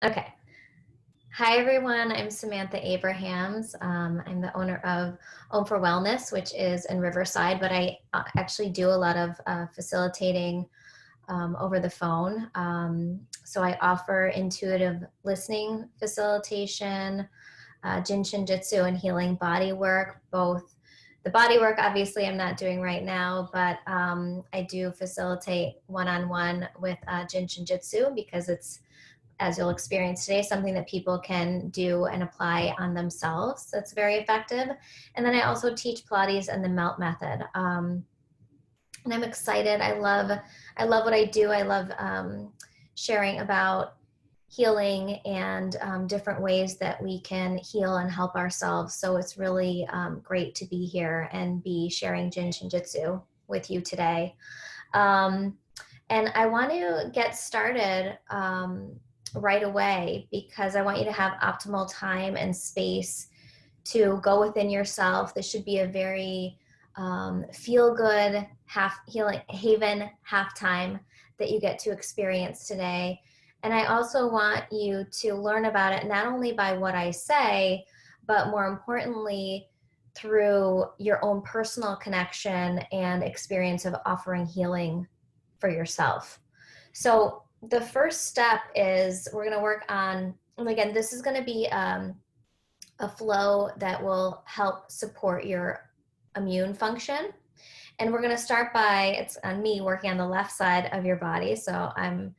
Okay. Hi, everyone. I'm Samantha Abrahams. I'm the owner of Home for Wellness, which is in Riverside, but I actually do a lot of facilitating over the phone. So I offer intuitive listening facilitation, Jin Shin Jitsu, and healing body work. Both the body work, obviously, I'm not doing right now, but I do facilitate one-on-one with Jin Shin Jitsu because it's, as you'll experience today, something that people can do and apply on themselves. That's very effective. And then I also teach Pilates and the melt method. And I'm excited. I love what I do. I love sharing about healing and different ways that we can heal and help ourselves. So it's really great to be here and be sharing Jin Shin Jitsu with you today. And I want to get started right away because I want you to have optimal time and space to go within yourself. This should be a very feel good healing HAYVN halftime that you get to experience today. And I also want you to learn about it not only by what I say, but more importantly, through your own personal connection and experience of offering healing for yourself. So the first step is we're going to work on, and again, this is going to be a flow that will help support your immune function. And we're going to start by, it's on me working on the left side of your body. So I'm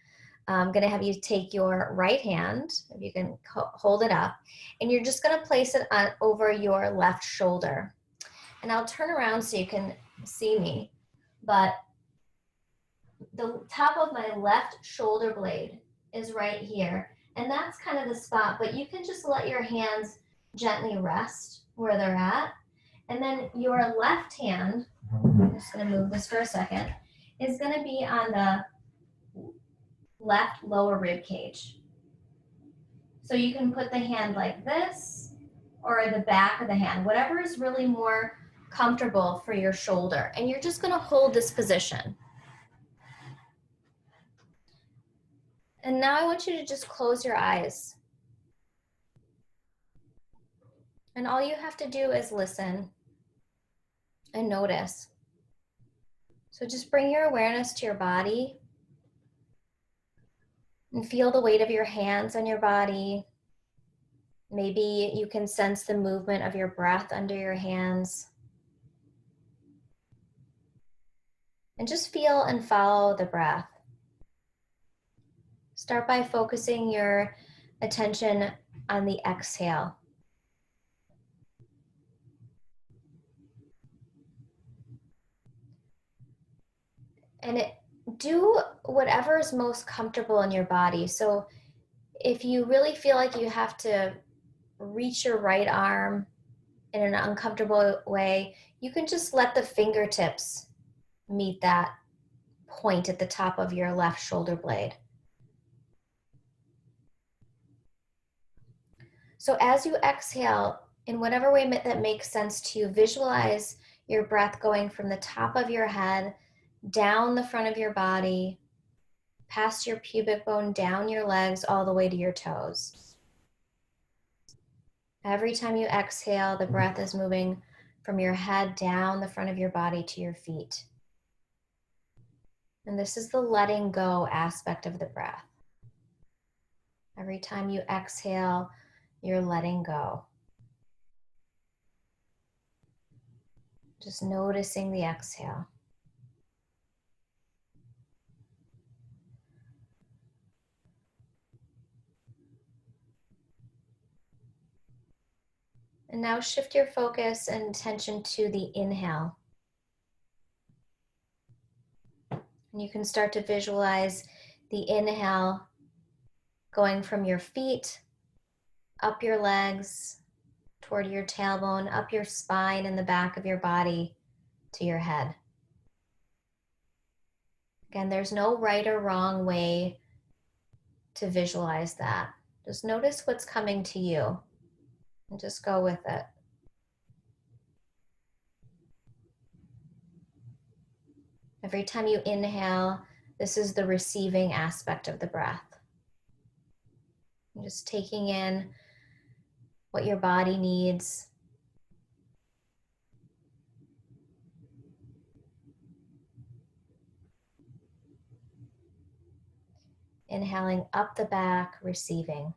going to have you take your right hand, if you can hold it up, and you're just going to place it on over your left shoulder. And I'll turn around so you can see me, but the top of my left shoulder blade is right here. And that's kind of the spot, but you can just let your hands gently rest where they're at. And then your left hand, I'm just going to move this for a second, is going to be on the left lower rib cage. So you can put the hand like this or the back of the hand, whatever is really more comfortable for your shoulder. And you're just going to hold this position. And now I want you to just close your eyes. And all you have to do is listen and notice. So just bring your awareness to your body and feel the weight of your hands on your body. Maybe you can sense the movement of your breath under your hands. And just feel and follow the breath. Start by focusing your attention on the exhale. And do whatever is most comfortable in your body. So if you really feel like you have to reach your right arm in an uncomfortable way, you can just let the fingertips meet that point at the top of your left shoulder blade. So as you exhale, in whatever way that makes sense to you, visualize your breath going from the top of your head, down the front of your body, past your pubic bone, down your legs, all the way to your toes. Every time you exhale, the breath is moving from your head down the front of your body to your feet. And this is the letting go aspect of the breath. Every time you exhale, you're letting go. Just noticing the exhale. And now shift your focus and attention to the inhale. And you can start to visualize the inhale going from your feet, up your legs, toward your tailbone, up your spine and the back of your body to your head. Again, there's no right or wrong way to visualize that. Just notice what's coming to you and just go with it. Every time you inhale, this is the receiving aspect of the breath. Just taking in what your body needs. Inhaling up the back, receiving.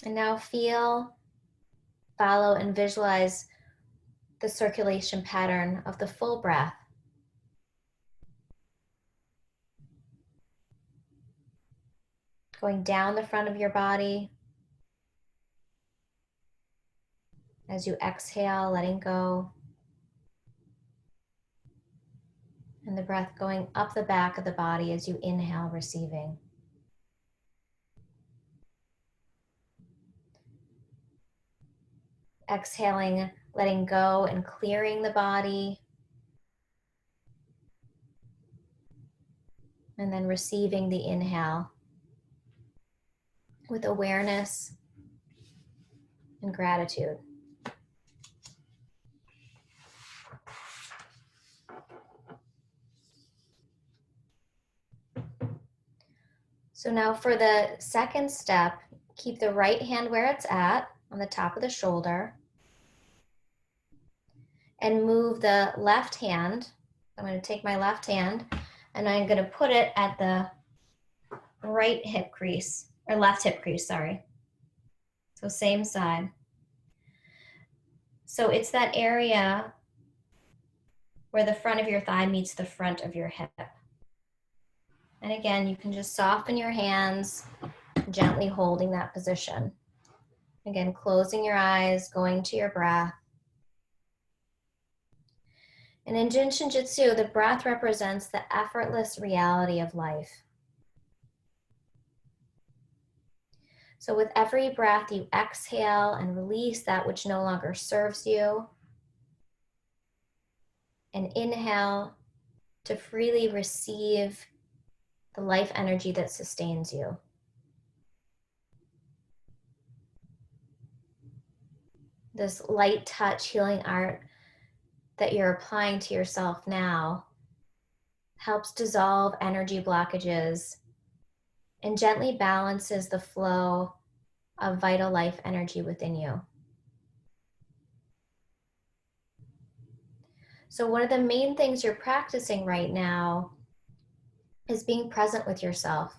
And now feel, follow, and visualize the circulation pattern of the full breath. Going down the front of your body. As you exhale, letting go. And the breath going up the back of the body as you inhale, receiving. Exhaling, letting go and clearing the body. And then receiving the inhale with awareness and gratitude. So now for the second step, keep the right hand where it's at on the top of the shoulder. And move the left hand. I'm going to take my left hand and I'm going to put it at the right hip crease, or left hip crease, sorry. So same side. So it's that area where the front of your thigh meets the front of your hip. And again, you can just soften your hands, gently holding that position. Again, closing your eyes, going to your breath. And in Jin Shin Jitsu, the breath represents the effortless reality of life. So with every breath, you exhale and release that which no longer serves you. And inhale to freely receive the life energy that sustains you. This light touch healing art that you're applying to yourself now helps dissolve energy blockages and gently balances the flow of vital life energy within you. So one of the main things you're practicing right now is being present with yourself.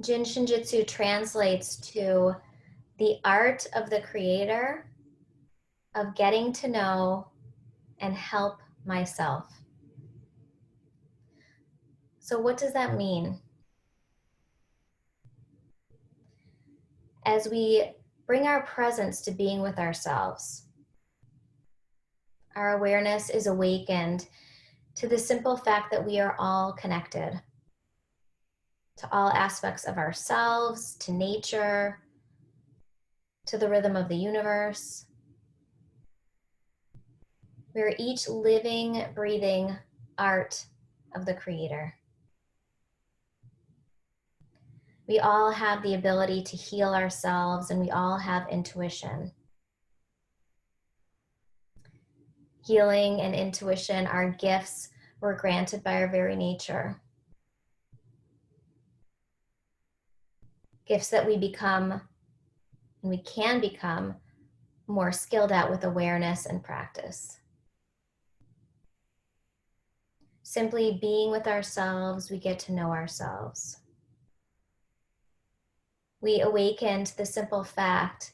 Jin Shin Jitsu translates to the art of the creator of getting to know and help myself. So what does that mean? As we bring our presence to being with ourselves, our awareness is awakened to the simple fact that we are all connected to all aspects of ourselves, to nature, to the rhythm of the universe. We're each living, breathing art of the creator. We all have the ability to heal ourselves, and we all have intuition. Healing and intuition are gifts we're granted by our very nature. Gifts that we become, and we can become, more skilled at with awareness and practice. Simply being with ourselves, we get to know ourselves. We awaken to the simple fact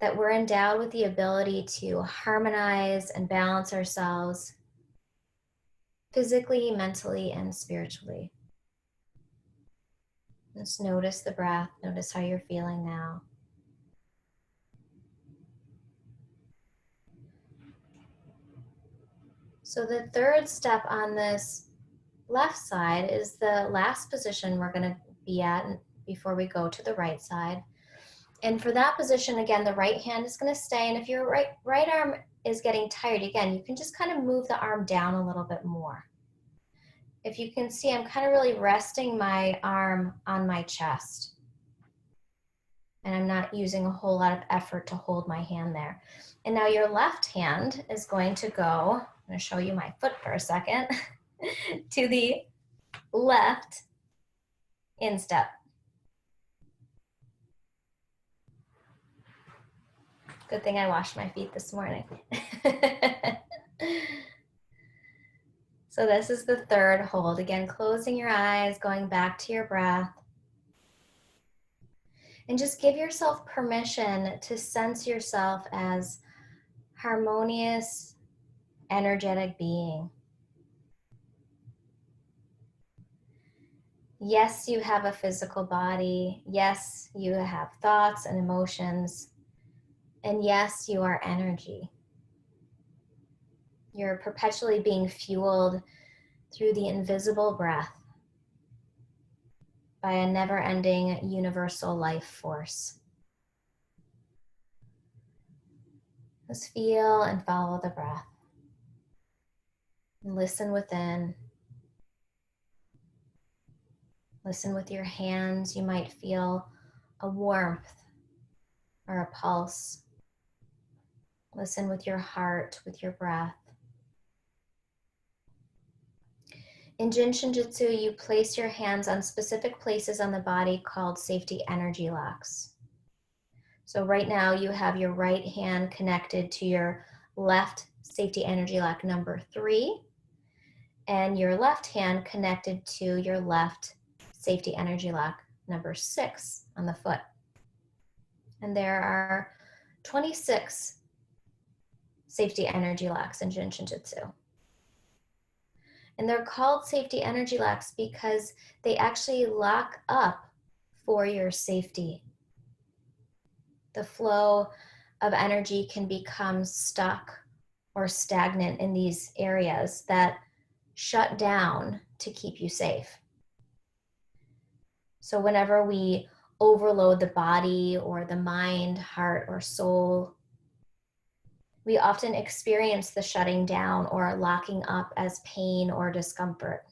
that we're endowed with the ability to harmonize and balance ourselves physically, mentally, and spiritually. Just notice the breath, notice how you're feeling now. So the third step on this left side is the last position we're going to be at before we go to the right side. And for that position, again, the right hand is going to stay. And if your right arm is getting tired, again, you can just kind of move the arm down a little bit more. if you can see, I'm kind of really resting my arm on my chest. And I'm not using a whole lot of effort to hold my hand there. And now your left hand is going to go, I'm going to show you my foot for a second, to the left instep. Good thing I washed my feet this morning. So this is the third hold. Again, closing your eyes, going back to your breath. And just give yourself permission to sense yourself as harmonious, energetic being. Yes, you have a physical body. Yes, you have thoughts and emotions. And yes, you are energy. You're perpetually being fueled through the invisible breath by a never-ending universal life force. Just feel and follow the breath. And listen within. Listen with your hands. You might feel a warmth or a pulse. Listen with your heart, with your breath. In Jin Shinjutsu, you place your hands on specific places on the body called safety energy locks. So right now you have your right hand connected to your left safety energy lock number 3, and your left hand connected to your left safety energy lock number 6 on the foot. And there are 26 safety energy locks in Jin Shinjutsu. And they're called safety energy locks because they actually lock up for your safety. The flow of energy can become stuck or stagnant in these areas that shut down to keep you safe. So whenever we overload the body or the mind, heart, or soul, we often experience the shutting down or locking up as pain or discomfort.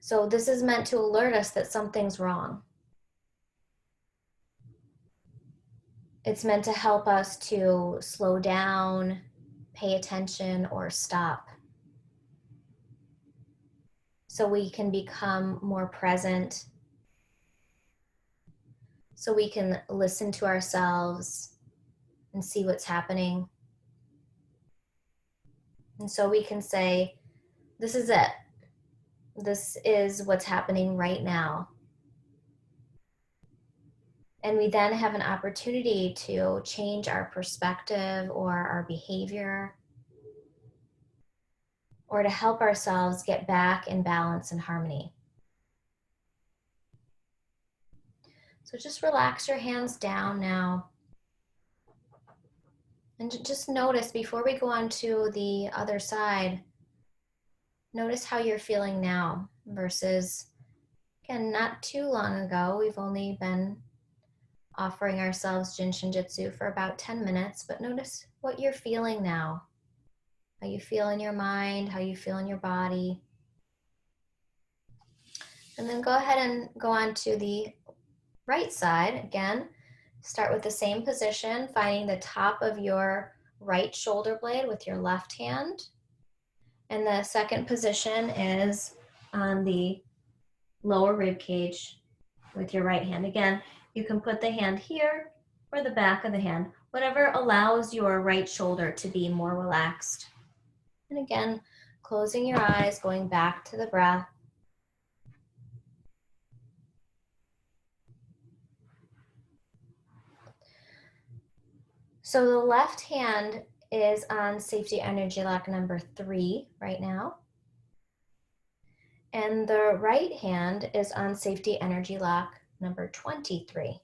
So this is meant to alert us that something's wrong. It's meant to help us to slow down, pay attention, or stop. So we can become more present. So we can listen to ourselves and see what's happening. And so we can say, this is it. This is what's happening right now. And we then have an opportunity to change our perspective or our behavior, or to help ourselves get back in balance and harmony. So just relax your hands down now. And just notice, before we go on to the other side, notice how you're feeling now versus, again, not too long ago. We've only been offering ourselves Jin Shinjutsu for about 10 minutes, but notice what you're feeling now. How you feel in your mind, how you feel in your body. And then go ahead and go on to the right side. Again, start with the same position, finding the top of your right shoulder blade with your left hand. And the second position is on the lower rib cage with your right hand. Again, you can put the hand here or the back of the hand, whatever allows your right shoulder to be more relaxed. And again, closing your eyes, going back to the breath. So the left hand is on safety energy lock number 3 right now. And the right hand is on safety energy lock number 23.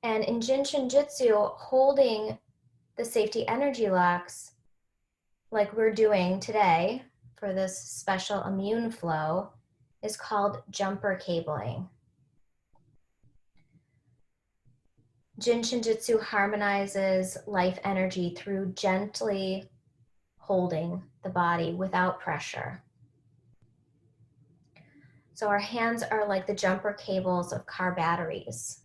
And in Jin Shinjutsu, holding the safety energy locks like we're doing today for this special immune flow is called jumper cabling. Jin Shinjutsu harmonizes life energy through gently holding the body without pressure. So our hands are like the jumper cables of car batteries.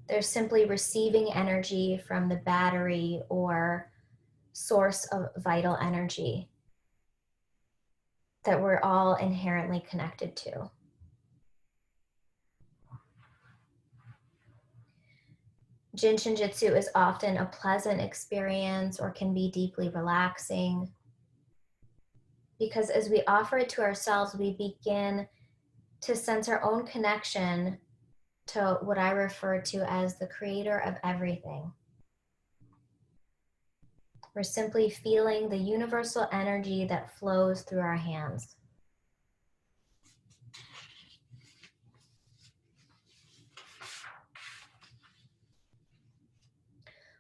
They're simply receiving energy from the battery or source of vital energy that we're all inherently connected to. Jin Shin Jitsu is often a pleasant experience or can be deeply relaxing, because as we offer it to ourselves, we begin to sense our own connection to what I refer to as the creator of everything. We're simply feeling the universal energy that flows through our hands.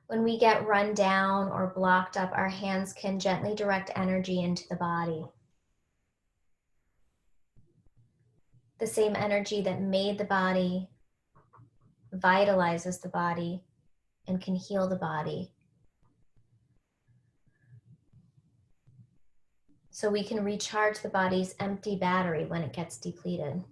When we get run down or blocked up, our hands can gently direct energy into the body. The same energy that made the body vitalizes the body and can heal the body. So we can recharge the body's empty battery when it gets depleted.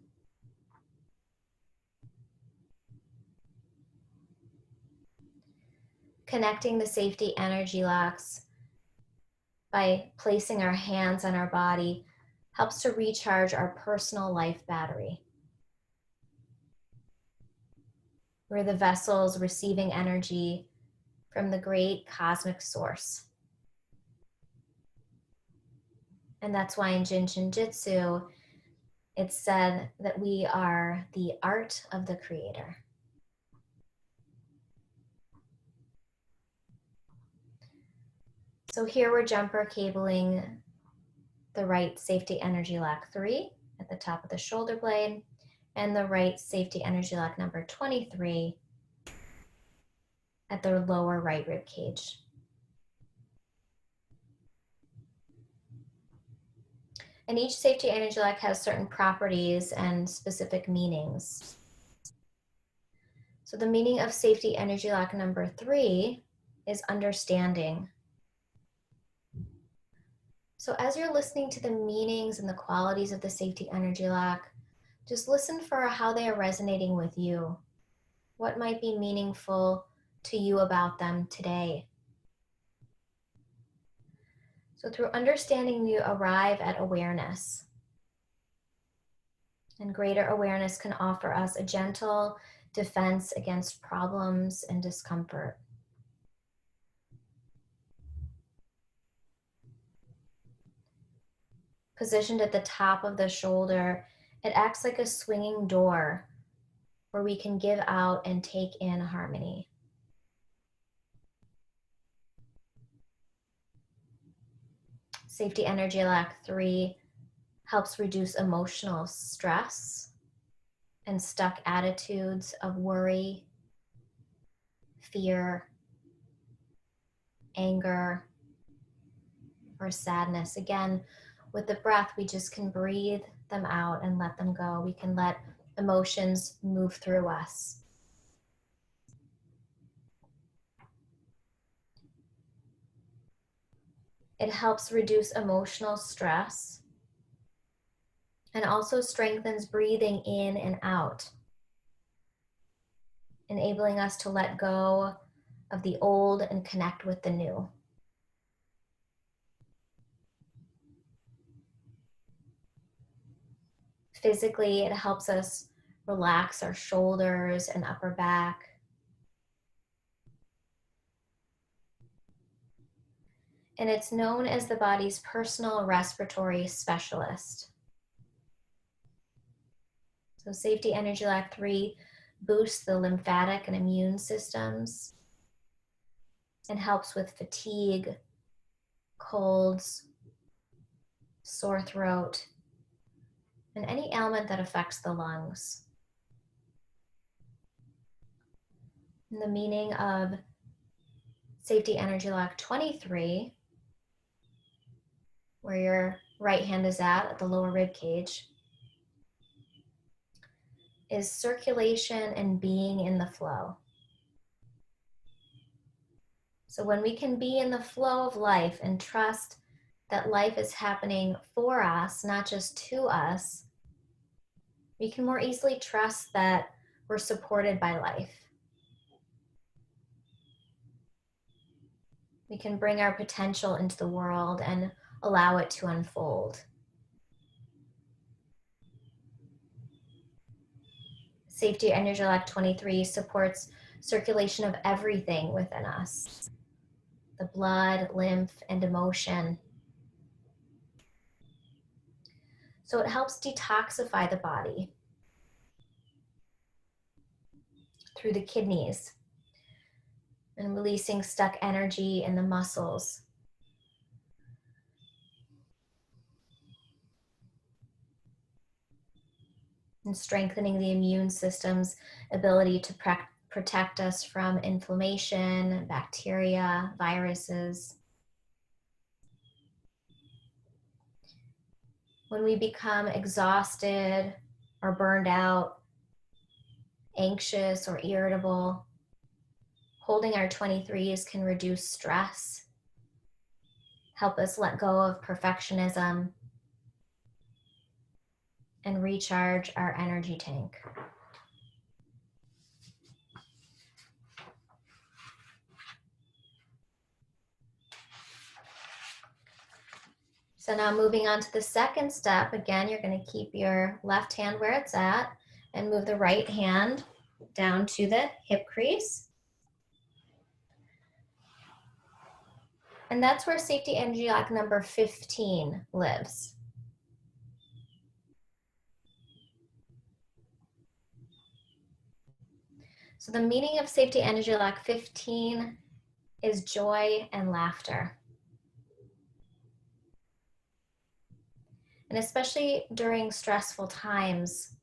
Connecting the safety energy locks by placing our hands on our body helps to recharge our personal life battery. We're the vessels receiving energy from the great cosmic source. And that's why in Jin Shin Jitsu, it's said that we are the art of the creator. So here we're jumper cabling the right safety energy lock 3 at the top of the shoulder blade, and the right safety energy lock number 23 at the lower right rib cage. And each safety energy lock has certain properties and specific meanings. So the meaning of safety energy lock number 3 is understanding. So as you're listening to the meanings and the qualities of the safety energy lock, just listen for how they are resonating with you. What might be meaningful to you about them today? So through understanding, you arrive at awareness. And greater awareness can offer us a gentle defense against problems and discomfort. Positioned at the top of the shoulder, it acts like a swinging door where we can give out and take in harmony. Safety energy lock 3 helps reduce emotional stress and stuck attitudes of worry, fear, anger, or sadness. Again, with the breath, we just can breathe them out and let them go. We can let emotions move through us. It helps reduce emotional stress and also strengthens breathing in and out, enabling us to let go of the old and connect with the new. Physically, it helps us relax our shoulders and upper back. And it's known as the body's personal respiratory specialist. So safety energy lock 3 boosts the lymphatic and immune systems and helps with fatigue, colds, sore throat, and any ailment that affects the lungs. And the meaning of safety energy lock 23, where your right hand is at the lower rib cage, is circulation and being in the flow. So when we can be in the flow of life and trust that life is happening for us, not just to us, we can more easily trust that we're supported by life. We can bring our potential into the world and allow it to unfold. Safety Energy Lock 23 supports circulation of everything within us. The blood, lymph, and emotion. So it helps detoxify the body through the kidneys and releasing stuck energy in the muscles. And strengthening the immune system's ability to protect us from inflammation, bacteria, viruses. When we become exhausted or burned out, anxious or irritable, holding our 23s can reduce stress, help us let go of perfectionism, and recharge our energy tank. So now moving on to the second step, again, you're going to keep your left hand where it's at and move the right hand down to the hip crease. And that's where Safety Energy Lock number 15 lives. So the meaning of Safety Energy Lock 15 is joy and laughter. And especially during stressful times,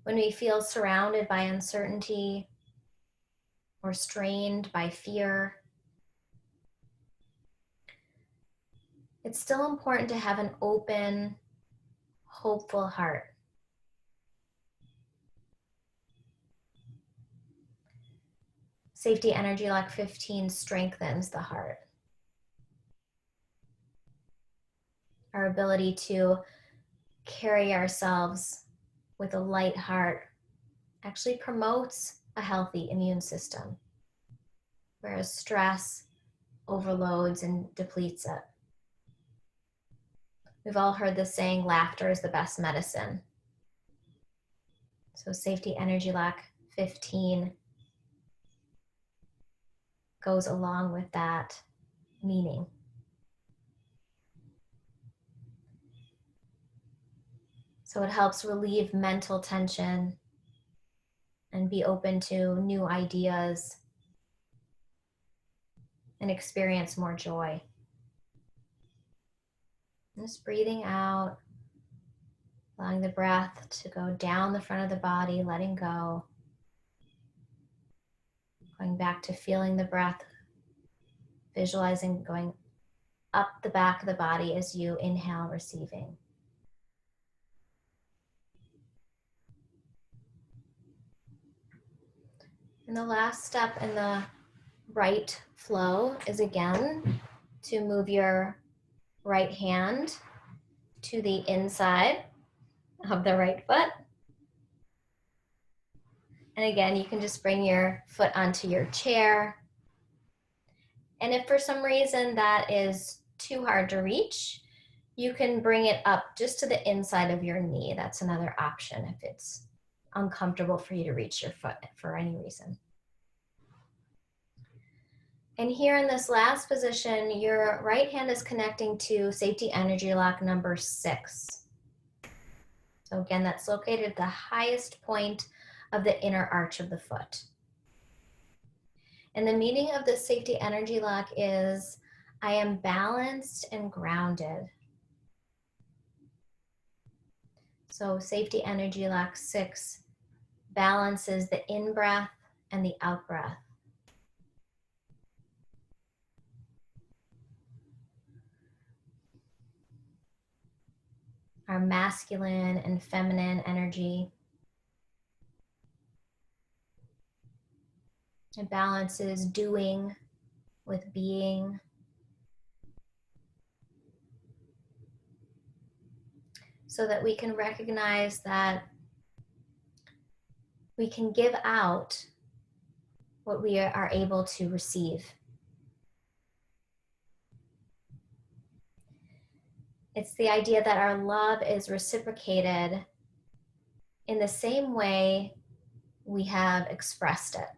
when we feel surrounded by uncertainty or strained by fear, it's still important to have an open, hopeful heart. Safety Energy Lock 15 strengthens the heart. Our ability to carry ourselves with a light heart actually promotes a healthy immune system, whereas stress overloads and depletes it. We've all heard the saying, laughter is the best medicine. So Safety Energy Lock 15 goes along with that meaning. So it helps relieve mental tension and be open to new ideas and experience more joy. Just breathing out, allowing the breath to go down the front of the body, letting go. Going back to feeling the breath, visualizing going up the back of the body as you inhale, receiving. And the last step in the right flow is again to move your right hand to the inside of the right foot. And again, you can just bring your foot onto your chair. And if for some reason that is too hard to reach, you can bring it up just to the inside of your knee. That's another option if it's uncomfortable for you to reach your foot for any reason. And here in this last position, your right hand is connecting to Safety Energy Lock number 6. So again, that's located at the highest point of the inner arch of the foot. And the meaning of the Safety Energy Lock is, I am balanced and grounded. So Safety Energy Lock 6 balances the in-breath and the out-breath. Our masculine and feminine energy. It balances doing with being. So that we can recognize that we can give out what we are able to receive. It's the idea that our love is reciprocated in the same way we have expressed it.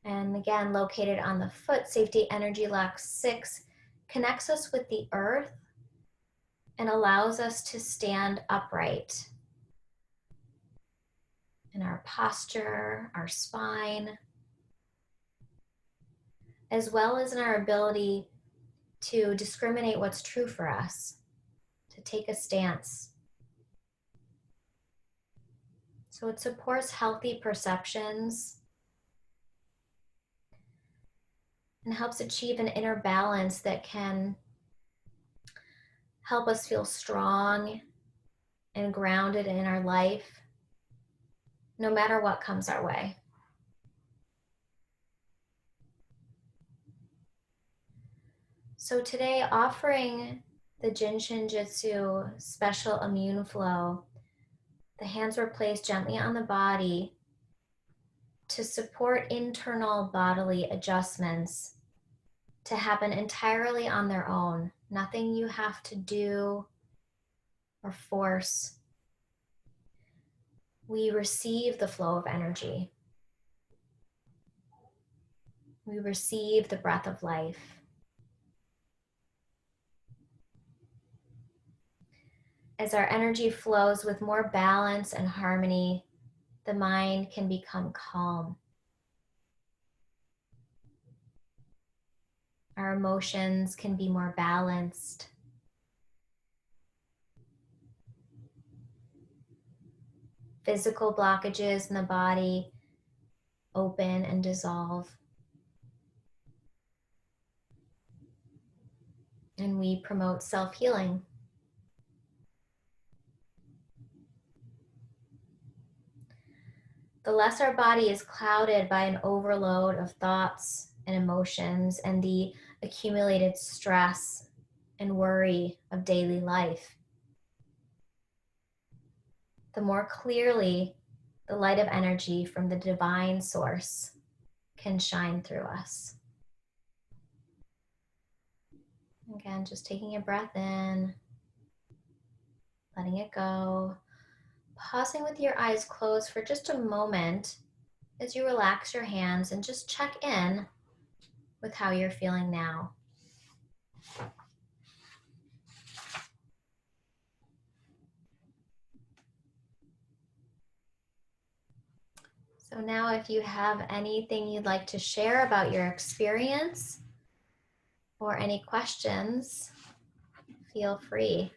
And again, located on the foot, safety energy lock 6 connects us with the earth and allows us to stand upright in our posture, our spine, as well as in our ability to discriminate what's true for us, to take a stance. So it supports healthy perceptions and helps achieve an inner balance that can help us feel strong and grounded in our life, no matter what comes our way. So today, offering the Jin Shin Jitsu special immune flow, the hands were placed gently on the body to support internal bodily adjustments to happen entirely on their own. Nothing you have to do or force. We receive the flow of energy. We receive the breath of life. As our energy flows with more balance and harmony, the mind can become calm. Our emotions can be more balanced. Physical blockages in the body open and dissolve. And we promote self-healing. The less our body is clouded by an overload of thoughts and emotions and the accumulated stress and worry of daily life, the more clearly the light of energy from the divine source can shine through us. Again, just taking a breath in, letting it go, pausing with your eyes closed for just a moment as you relax your hands and just check in with how you're feeling now. So now if you have anything you'd like to share about your experience or any questions, feel free.